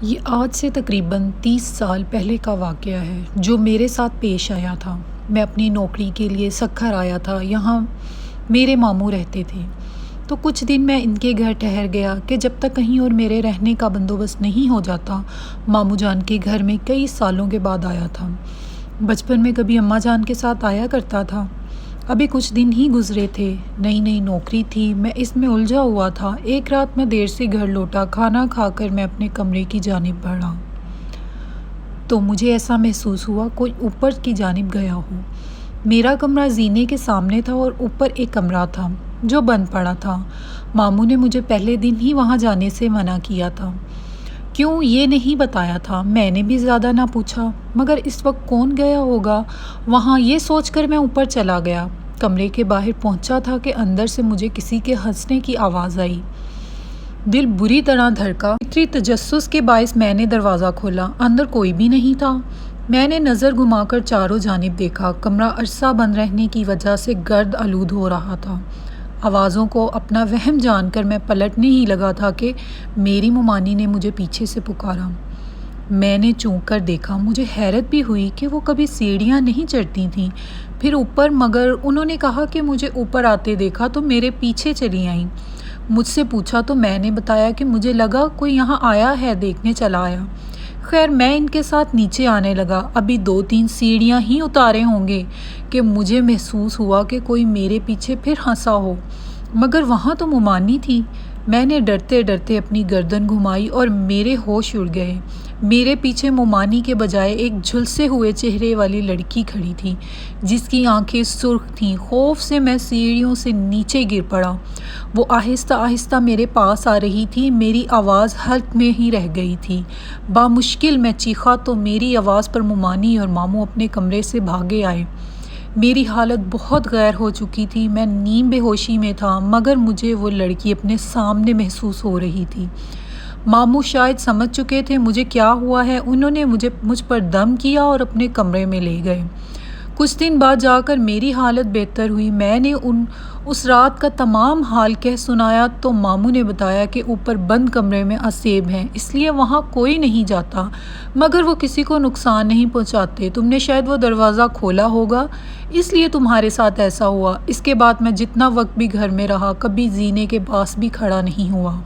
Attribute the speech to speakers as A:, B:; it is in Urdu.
A: یہ آج سے تقریباً 30 سال پہلے کا واقعہ ہے جو میرے ساتھ پیش آیا تھا۔ میں اپنی نوکری کے لیے سکھر آیا تھا۔ یہاں میرے ماموں رہتے تھے، تو کچھ دن میں ان کے گھر ٹھہر گیا کہ جب تک کہیں اور میرے رہنے کا بندوبست نہیں ہو جاتا۔ ماموں جان کے گھر میں کئی سالوں کے بعد آیا تھا۔ بچپن میں کبھی اماں جان کے ساتھ آیا کرتا تھا۔ ابھی کچھ دن ہی گزرے تھے، نئی نئی نوکری تھی، میں اس میں الجھا ہوا تھا۔ ایک رات میں دیر سے گھر لوٹا، کھانا کھا کر میں اپنے کمرے کی جانب بڑھا تو مجھے ایسا محسوس ہوا کوئی اوپر کی جانب گیا ہو۔ میرا کمرہ زینے کے سامنے تھا اور اوپر ایک کمرہ تھا جو بند پڑا تھا۔ ماموں نے مجھے پہلے دن ہی وہاں جانے سے منع کیا تھا۔ کیوں یہ نہیں بتایا تھا۔ میں نے بھی زیادہ نہ پوچھا، مگر اس وقت کون گیا ہوگا وہاں، یہ سوچ کر میں اوپر چلا گیا۔ کمرے کے باہر پہنچا تھا کہ اندر سے مجھے کسی کے ہنسنے کی آواز آئی۔ دل بری طرح دھڑکا۔ فطری تجسس کے باعث میں نے دروازہ کھولا۔ اندر کوئی بھی نہیں تھا۔ میں نے نظر گھما کر چاروں جانب دیکھا۔ کمرہ عرصہ بند رہنے کی وجہ سے گرد آلود ہو رہا تھا۔ آوازوں کو اپنا وہم جان کر میں پلٹنے ہی لگا تھا کہ میری ممانی نے مجھے پیچھے سے پکارا۔ میں نے چونک کر دیکھا۔ مجھے حیرت بھی ہوئی کہ وہ کبھی سیڑھیاں نہیں چڑھتی تھیں، پھر اوپر، مگر انہوں نے کہا کہ مجھے اوپر آتے دیکھا تو میرے پیچھے چلی آئیں۔ مجھ سے پوچھا تو میں نے بتایا کہ مجھے لگا کوئی یہاں آیا ہے، دیکھنے چلا آیا۔ خیر میں ان کے ساتھ نیچے آنے لگا۔ ابھی 2-3 سیڑھیاں ہی اتارے ہوں گے کہ مجھے محسوس ہوا کہ کوئی میرے پیچھے پھر ہنسا ہو، مگر وہاں تو ممانی تھی۔ میں نے ڈرتے ڈرتے اپنی گردن گھمائی اور میرے ہوش اڑ گئے۔ میرے پیچھے ممانی کے بجائے ایک جھلسے ہوئے چہرے والی لڑکی کھڑی تھی جس کی آنکھیں سرخ تھیں۔ خوف سے میں سیڑھیوں سے نیچے گر پڑا۔ وہ آہستہ آہستہ میرے پاس آ رہی تھی۔ میری آواز حلق میں ہی رہ گئی تھی۔ بامشکل میں چیخا تو میری آواز پر ممانی اور ماموں اپنے کمرے سے بھاگے آئے۔ میری حالت بہت غیر ہو چکی تھی۔ میں نیم بے ہوشی میں تھا، مگر مجھے وہ لڑکی اپنے سامنے محسوس ہو رہی تھی۔ ماموں شاید سمجھ چکے تھے مجھے کیا ہوا ہے۔ انہوں نے مجھ پر دم کیا اور اپنے کمرے میں لے گئے۔ کچھ دن بعد جا کر میری حالت بہتر ہوئی۔ میں نے اس رات کا تمام حال کہہ سنایا تو ماموں نے بتایا کہ اوپر بند کمرے میں اسیب ہیں، اس لیے وہاں کوئی نہیں جاتا، مگر وہ کسی کو نقصان نہیں پہنچاتے۔ تم نے شاید وہ دروازہ کھولا ہوگا، اس لیے تمہارے ساتھ ایسا ہوا۔ اس کے بعد میں جتنا وقت بھی گھر میں رہا، کبھی زینے کے پاس بھی کھڑا نہیں ہوا۔